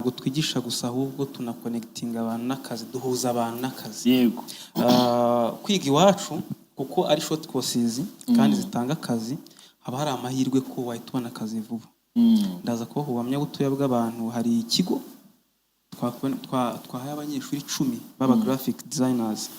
Ntabwo twigisha gusa ahubwo tunakonekitinga abantu n'akazi, duhuza abantu n'akazi. Yego. Kwiga iwacu kuko ari short courses kandi zitanga akazi, haba hari amahirwe ko wahita ubona akazi vuba. Ndaza kubaha ubuhamya butoya bw'abantu. Hari ikigo twahaye abanyeshuri 10 baba graphic designers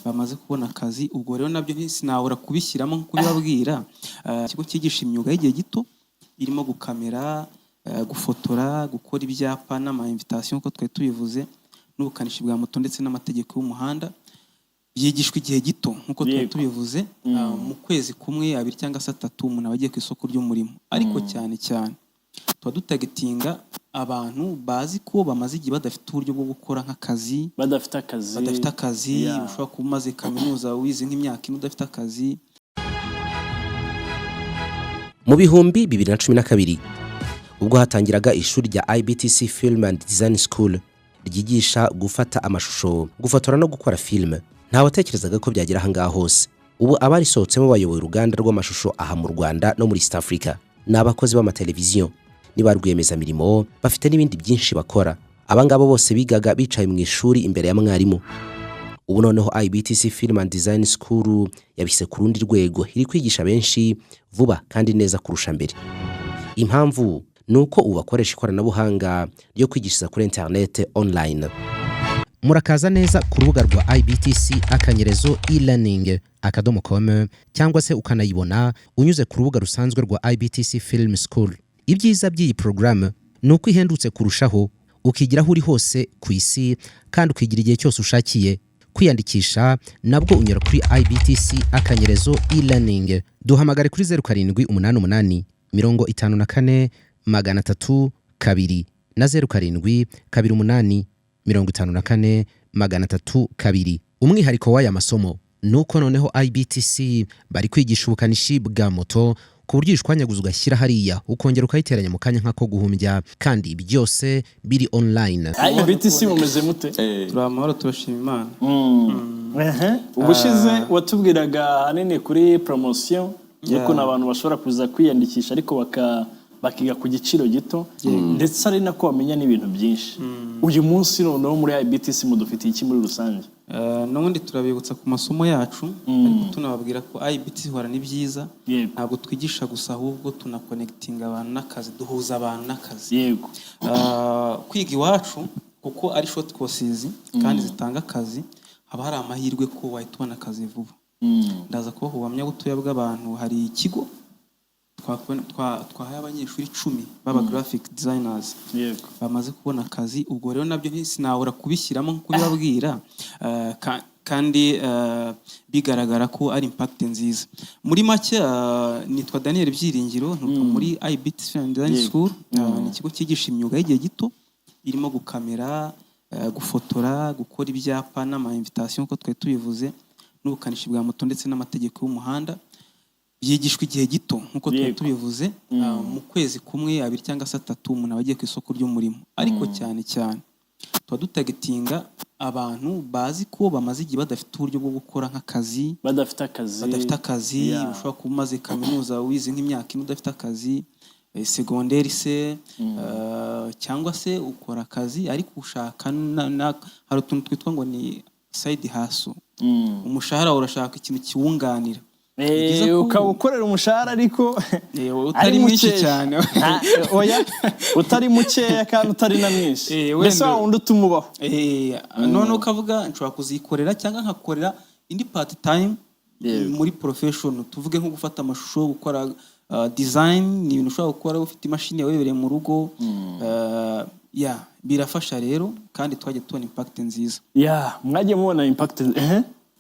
bamaze kubona akazi. Ubwo rero nabyo sinabura kubishyiramo nko kubibabwira. Ikigo cyigisha imyuga y'igihe gito irimo gukamera, gufotora, gukora ibyapa n'ama invitation uko twari tubivuze, n'ubukanishi bwa moto ndetse n'amategeko y'umuhanda. Byigishwa igihe gito nkuko twari tubivuze, mu kwezi kumwe 2 cyangwa 3 umuntu abagiye ku isoko ry'umurimo. Ariko cyane tuba dutagetinga abantu bazi ko bamaze igihe badafite uburyo bwo gukora nk'akazi, badafite akazi. Ushobora kuba umaze kaminuza wize nk'imyaka ine udafite akazi. Mu bihumbi 2012 ubwo hatangiraga ishuri rya IBTC Film and Design School ryigisha gufata amashusho, gufotora no gukora film, nta watekerezaga ko byagira ahangaha hose. Ubu abarisohotsemo bayoboye uruganda rw'amashusho aha mu Rwanda no muri East Africa. N'abakozi b'amateleviziyo, niba rwiyemezamirimo, bafite n'ibindi byinshi bakora. Abangabo bose bigaga bicaye mu ishuri imbere ya mwarimu. Ubu noneho IBTC Film and Design School yabise ku rundi rwego, iri kwigisha benshi vuba kandi neza kurusha mbere. Impamvu nuko ubu bakoresha ikoranabuhanga ryo kwigishiriza kuri internet online. Murakaza neza ku rubuga rwa IBTC akanyerezo e-learning.com cyangwa se ukanayibona unyuze ku rubuga rusanzwe rwa IBTC Film School. Ibyiza by'iyi program nuko ihendutse kurushaho, ukigira aho uri hose ku isi kandi ukigira igihe cyose ushakiye. Kwiyandikisha nabwo unyura kuri IBTC akanyerezo e-learning. Duhamagare kuri 0788 54 302 na 07 28 54 302. Umwihariko w'aya masomo nuko noneho IBTC bari kwigisha ubukanishi bwa moto ku buryo ishwanyaguza ugashyira hariya ukongera ukayiteranya mu kanya nk'ako guhumbya, kandi byose biri online. IBTC mumeze mute? Turamahoro, turashima Imana. Ubushize watubwiraga hanene kuri promotion yuko n'abantu bashobora kuza kwiyandikisha ariko bakiga ku giciro gito, ndetse ari nako bamenya n'ibintu byinshi. Uyu munsi noneho muri IBTC mudufitiye iki muri rusange? N'ubundi turabibutsa ku masomo yacu, ariko tunababwira ko IBTC hora ni byiza. Ntabwo twigisha gusa ahubwo tunakonekitinga abantu n'akazi, duhuza abantu n'akazi. Yego. Kwiga iwacu kuko ari short courses kandi zitanga akazi, haba hari amahirwe ko wahita ubona akazi vuba. Ndaza kubaha ubuhamya butoya bw'abantu. Hari ikigo twahaye abanyeshuri 10 baba graphic designers bamaze kubona akazi. Ubwo rero nabyo sinabura kubishyiramo nko kubibabwira, kandi bigaragara ko ari impact nziza. Muri make nitwa Daniel Byiringiro, nuko muri IBTC Film and Design School. Ni ikigo cyigisha imyuga y'igihe gito irimo gukamera, gufotora, gukora ibyapa n'ama invitation uko twari tubivuze, n'ubukanishi bwa moto ndetse n'amategeko y'umuhanda. Byigishwa igihe gito nkuko twari tubivuze, mu kwezi kumwe 2 cyangwa 3 umuntu abagiye ku isoko ry'umurimo. Ariko cyane tuba dutagetinga abantu bazi ko bamaze igihe badafite uburyo bwo gukora nk'akazi, badafite akazi. Ushobora kuba umaze kaminuza wize nk'imyaka ine udafite akazi, secondaire se, cyangwa se ukora akazi ariko ushaka hari utuntu twitwa ngo ni side hustle. Umushahara urashaka ikintu kiwunganira, ukawukorera umushahara ariko utari mwinshi cyane. Oya, utari mukeya kandi utari na mwinshi, mbese wundi utumubaho. None ukavuga nshobora kuzikorera cyangwa nkakorera indi part time muri profession. Tuvuge nko gufata amashusho, gukora design, ni ibintu ushobora gukora ufite imashini yawe wibereye mu rugo. Birafasha rero kandi twaje tubona impact nziza. Mwagiye mubona impact.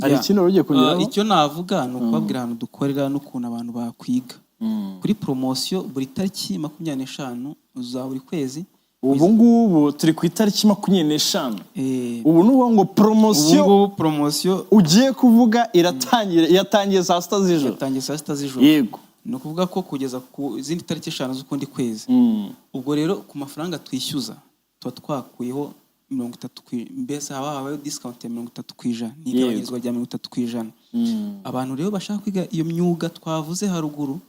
Ari ikintu ugiye kongeraho? Icyo navuga ni ukubabwira ahantu dukorera n'ukuntu abantu bakwiga. Kuri promotion buri tariki 25 za buri kwezi. Ubu ngubu turi ku itariki 25. Ubu nuwo ngo promotion ugiye kuvuga yatangiye saa 6 z'ijoro. Yego. No kuvuga ko kugeza ku zindi tariki 5 z'ukundi kwezi. Ubwo rero ku mafaranga twishyuza tuba twakuyeho 30%, mbese habaye discount ya 30%, n'igabanyirizwa rya 30%. Abantu rero bashaka kwiga iyo myuga twavuze haruguru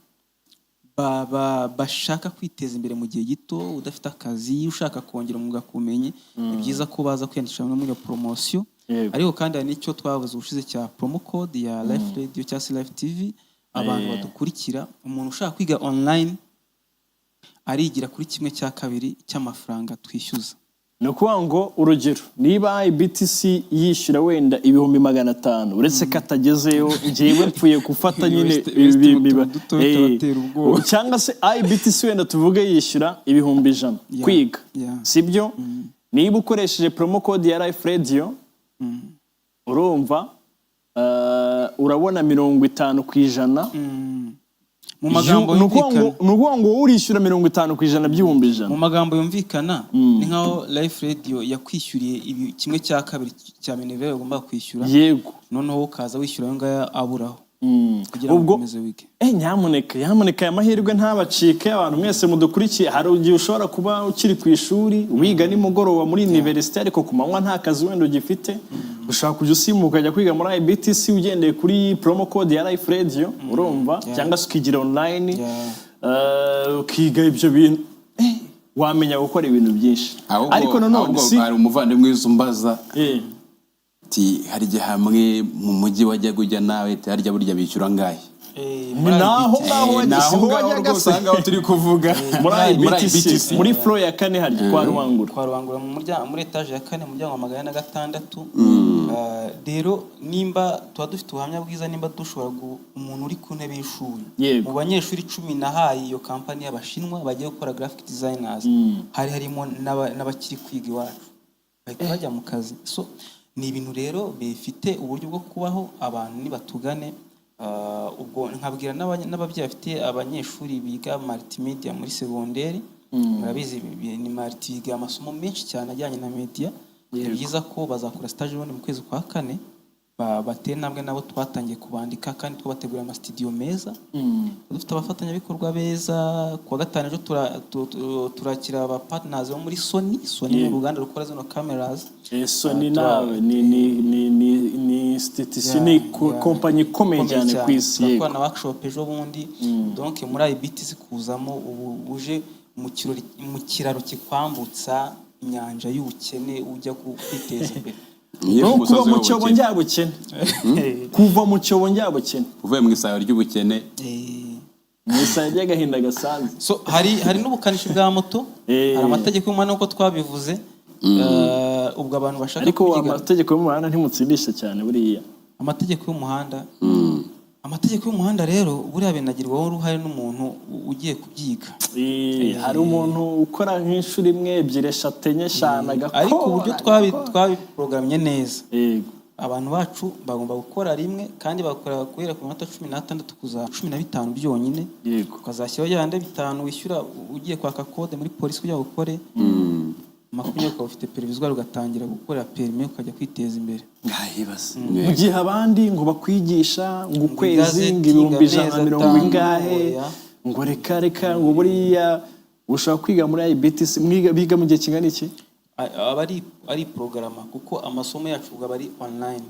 bashaka kwiteza imbere mu gihe gito, udafite akazi, ushaka kongera umwuga kumenye, ni byiza ko baza kwiyandikisha muri iyo promotion. Ariko kandi hari n'icyo twavuze ubushize cya promo code ya Life Radio cyangwa se Life TV. Abantu badukurikira, umuntu ushaka kwiga online arigira kuri 1/2 cy'amafaranga twishyuza. Ni ukuvuga ngo urugero niba IBTC yishyura wenda 500 uretse ko atagezeyo njyewe mpfuye gufata nyine cyangwa se IBTC wenda tuvuge yishyura 100 kwiga, sibyo? Niba ukoresheje promo code ya Life Radio urumva urabona 50%. Mu magambo yumvikana nuko ngo urishyura 50% by'ibihumbi 100. Mu magambo yumvikana ni nkaho Life Radio yakwishyuriye 1/2 cya Minerve ugomba kwishyura. Yego. Noneho ukaza wishyura ngaya aburaho. Ubwo nyamuneka amahirwe ntabacike abantu mwese mudukurikiye. Hari ugiye ushobora kuba ukiri ku ishuri wiga nimugoroba muri university ariko ku manywa nta kazi wenda ugifite, ushaka kujya usimuka ukajya kwiga muri IBTC ugendeye kuri promo code ya Life Radio, urumva? Cyangwa se ukigira online ukiga ibyo bintu, wamenya gukora ibintu byinshi. Ariko nanone hari umuvandimwe w'izumbaza hari igihe hamwe mu mujyi wajyaga ujya nawe harya burya bishyura ngahe? Naho wajyaga usanga aho turi kuvuga muri IBTC muri floor ya 4 harya kwa Rwangura muri etage ya 4 muryango wa 106. Rero nimba tuba dufite ubuhamya bwiza, nimba dushobora umuntu uri ku ntebe y'ishuri mu banyeshuri 10 nahaye iyo company y'abashinwa bagiye gukora graphic designers, harimo n'abakiri kwiga iwacu bahita bajya mu kazi. So ni ibintu rero bifite uburyo bwo kubaho, abantu nibatugane. Ubwo nkabwira n'ababyeyi bafite abanyeshuri biga multimedia muri segonderi, murabizi ni multimedia amasomo menshi cyane ajyanye na media. Ni byiza ko bazakora stage mu kwezi kwa 4 bateye nabwe nabo twatangiye kubandika kandi twabategura ama studio meza. Dufite abafatanyabikorwa beza. Kwa 5 ejo turakira aba partners bo muri Sony mu ruganda rukora zino cameras. Sony nawe ni institution company ikomeye cyane ku isi. Twakorana na workshop ejo bundi. Donc muri IBTC kuzamo ubu uje mu kiraro kikwambutsa inyanja y'ubukene ujya kwiteza imbere. No kuva mu cyobo njyabukene. Kuva mu cyobo njyabukene. Uvuye mu isayo ry'ubukene. Mu isayo ry'agahinda gasanzwe. So hari n'ubukanishi bwa moto. Hari amategeko y'umuhanda uko twabivuze. Ubwo abantu bashaka ariko amategeko y'umuhanda ntimutsindisha cyane buriya. Amategeko y'umuhanda rero buriya benagirwaho uruhare n'umuntu ugiye kubyiga. Hari umuntu ukora nk'inshuri 1, 2, 3, 5 agakora. Ariko uburyo twabiprogramye neza. Abantu bacu bagomba gukora rimwe kandi bakora guhera ku minota 16 kuza 15 byonyine. Ukazashyiraho yande 5 wishyura ugiye kwaka code muri polisi kugira gukore. Makumyabiri ukaba ufite perivizwa ugatangira gukora permis ukajya kwiteza imbere. Ngahibaze. Mu gihe abandi ngo bakwigisha ngo ukwezi ngo 150 ingahe ngo reka ngo buriya ushaka kwiga muri IBTC biga mu gihe kingana iki? Ari programa kuko amasomo yacu ubwo bari online.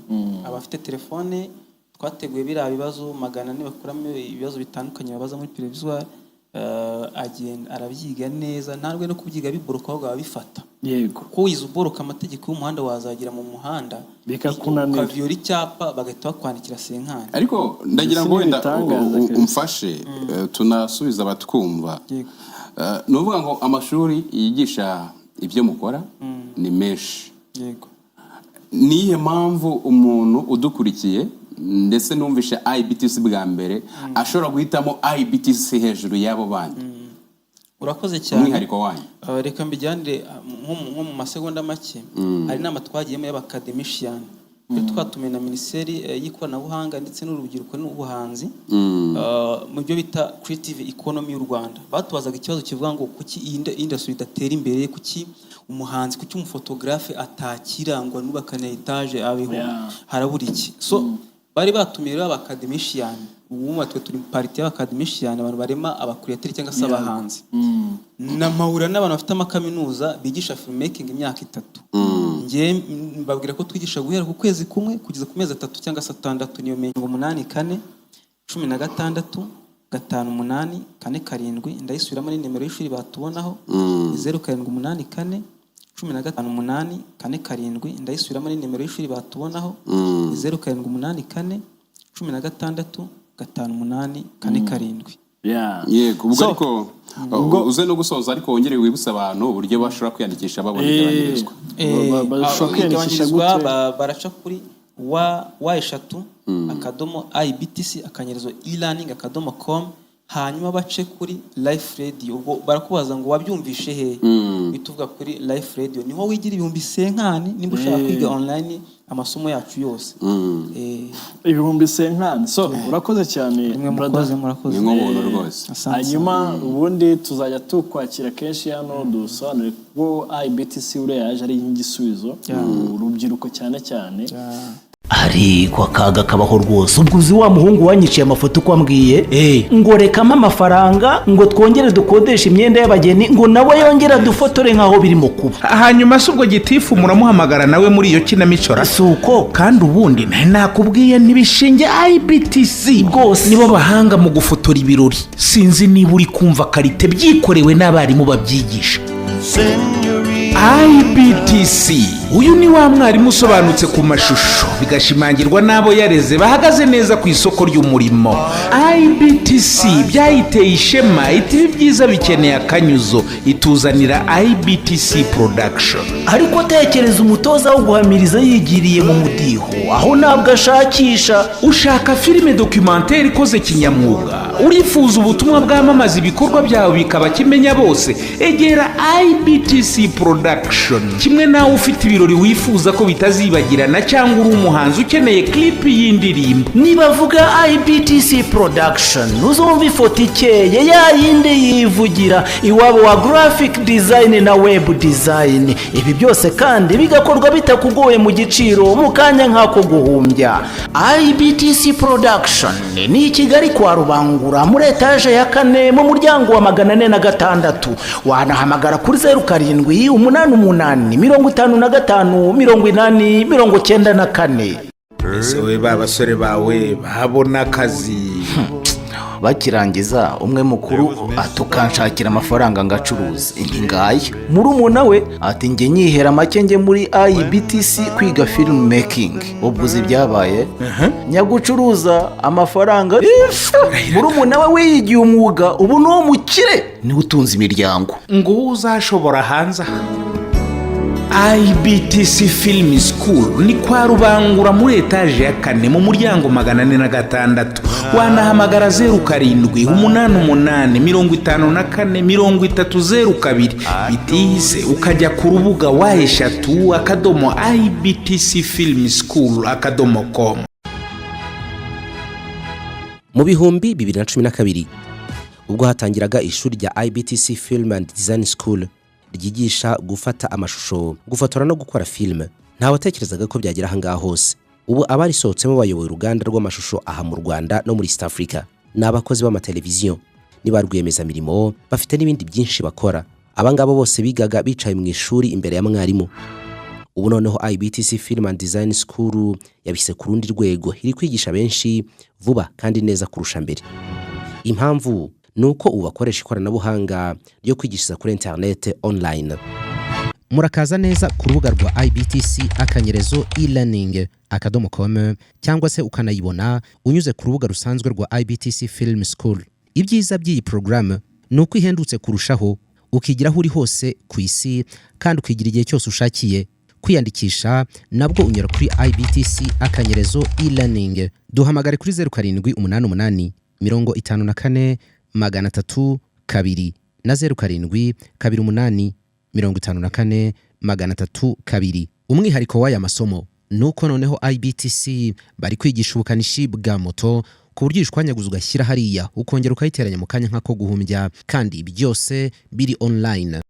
Abafite telefone twateguye bira bibazo 400 bakuramo ibibazo bitandukanye babaza muri perivizwa. Agenda arabyiga neza ntabwo no kubyiga biboroka ahubwo babifata. Yego. Ko wize uboroka amategeko y'umuhanda wazagira mu muhanda bikakunanira ukavyora icyapa bagahita bakwandikira senkani. Ariko ndagira ngo wenda umfashe tunasubiza abatwumva. Nuvuga ngo amashuri yigisha ibyo mukora ni menshi. Yego. Niye mpamvu umuntu udukurikiye ndetse numvishe IBTC bwa mbere ashobora guhitamo IBTC hejuru yabo bandi? Urakoze cyane. Umwihariko wanyu. Reka mbijyande nko mu masegonda make. Hari nama twagiyemo y'abacademician. Twatumiye na Minisiteri y'ikoranabuhanga ndetse n'urubyiruko n'ubuhanzi mu byo bita creative economy y'u Rwanda. Batubazaga ikibazo kivuga ngo kuki industry idatera imbere, kuki umuhanzi, kuki umufotographe atakirangwa n'ubakana etage abeho, harabura iki? So bari batumiye abacademician. Ubu twe turi party y'abacademician, abantu barema abakuriateri cyangwa se abahanzi. Namahura n'abantu bafite amakaminuza bigisha filmmaking imyaka 3. Ngiye mbabwira ko twigisha guhera ku kwezi kumwe kugeza ku mezi 3 cyangwa se 6 niyo menye ngo 8 4 16 0784 ndayisubiramo ni nimero y'ishuri batubonaho 0784 1584 ndayisubiramo ni nimero y'ishuri batubonaho 0784 16 yego ubwo ariko uze no gusoza ariko wongere wibutsa abantu uburyo bashobora kwiyandikisha babona igabanyirizwa baraca kuri wa3 akadomo IBTC akanyerezo e-learning.com hanyuma bace kuri Life Radio. Ubwo barakubaza ngo wabyumvishe he, bituvuga kuri Life Radio niho wigira ibihumbi 50 nimba ushaka kwiga online amasomo yacu yose. Ibihumbi 50. So urakoze cyane murakoze ni nk'umuntu rwose. Hanyuma ubundi tuzajya tukwakira kenshi hano dusobanure ko IBTC ure yaje ari igisubizo urubyiruko cyane ariko akaga kabaho rwose. ubwo uzi wa muhungu wanyiciye amafoto uko ambwiye ngo rekamo amafaranga ngo twongere dukodesha imyenda y'abageni ngo nawe yongera dufotore nkaho birimo kuba. hanyuma se ubwo gitifu muramuhamagara nawe muri iyo kinamicora suko kandi ubundi nakubwiye ntibishinge IBTC rwose nibo bahanga mu gufotora ibirori. sinzi niba uri kumva karite byikorewe n'abarimu babyigisha. IBTC uyu ni wa mwarimu usobanutse ku mashusho bigashimangirwa n'abo yareze bahagaze neza ku isoko ry'umurimo. IBTC byayiteye ishema iti byiza bikeneye akanyuzo ituzanira IBTC production. ariko tekereza umutoza wo guhamiriza yigiriye mu mudiho aho ntabwo ashakisha. ushaka filime documentaire ikoze kinyamwuga, urifuza ubutumwa bwamamaza ibikorwa byawe bikaba kimenya bose, egera IBTC production. kimwe nawe ufite ibirori wifuza ko bitazibagirana cyangwa uri umuhanzi ukeneye clip y'indirimbo, nibavuga IBTC production uzumva ifoto ikeye ya yindi yivugira iwabo wa graphic design na web design. ibi byose kandi bigakorwa bitakugoye mu giciro mu kanya nk'ako guhumbya. IBTC production ni i Kigali kwa Rubangura muri etaje ya 4 mu muryango wa 406. wanahamagara kuri 0788558094. ese we babasore bawe babona akazi bakirangiza umwe mukuru atukanshakira amafaranga ngacuruza ingaya. murumuna we ati nge nyihera make nge muri IBTC kwiga film making. ubwo uzi byabaye nyagucuruza amafaranga. murumuna we wiyigiye umwuga ubu no mukire ni utunze imiryango ngo uzashobora hanze. IBTC Film School ni kwa Rubangura muri etaje ya 4 mu muryango 406. wanahamagara 0788554302 bitize ukajya ku rubuga wa3 IBTCfilmschool.com. mu bihumbi 2012 ubwo hatangiraga ishuri rya IBTC Film and Design School ryigisha gufata amashusho, gufotora no gukora filime, nta watekerezaga ko byagira ahangaha hose. ubu abarisohotsemo bayoboye uruganda rw'amashusho aha mu Rwanda no muri East Africa. ni abakozi b'amateleviziyo, ni ba rwiyemezamirimo, bafite n'ibindi byinshi bakora. abangabo bose bigaga bicaye mu ishuri imbere ya mwarimu. ubu noneho IBTC Film and Design School yabise ku rundi rwego, iri kwigisha benshi vuba kandi neza kurusha mbere. impamvu nuko ubu bakoresha ikoranabuhanga ryo kwigishiriza kuri internet online. murakaza neza ku rubuga rwa IBTC akanyerezo e-learning.com cyangwa se ukanayibona unyuze ku rubuga rusanzwe rwa IBTC Film School. ibyiza by'iyi program nuko ihendutse kurushaho, ukigiraho uri hose ku isi kandi ukigira igihe cyose ushakiye. kwiyandikisha nabwo unyura kuri IBTC akanyerezo e-learning. duhamagare kuri 0788 54 302 na 07 28 54 302. umwihariko w'aya masomo nuko noneho IBTC bari kwigisha ubukanishi bwa moto ku buryo ishwanyaguza ugashyira hariya ukongera ukayiteranya mu kanya nk'ako guhumbya, kandi byose biri online.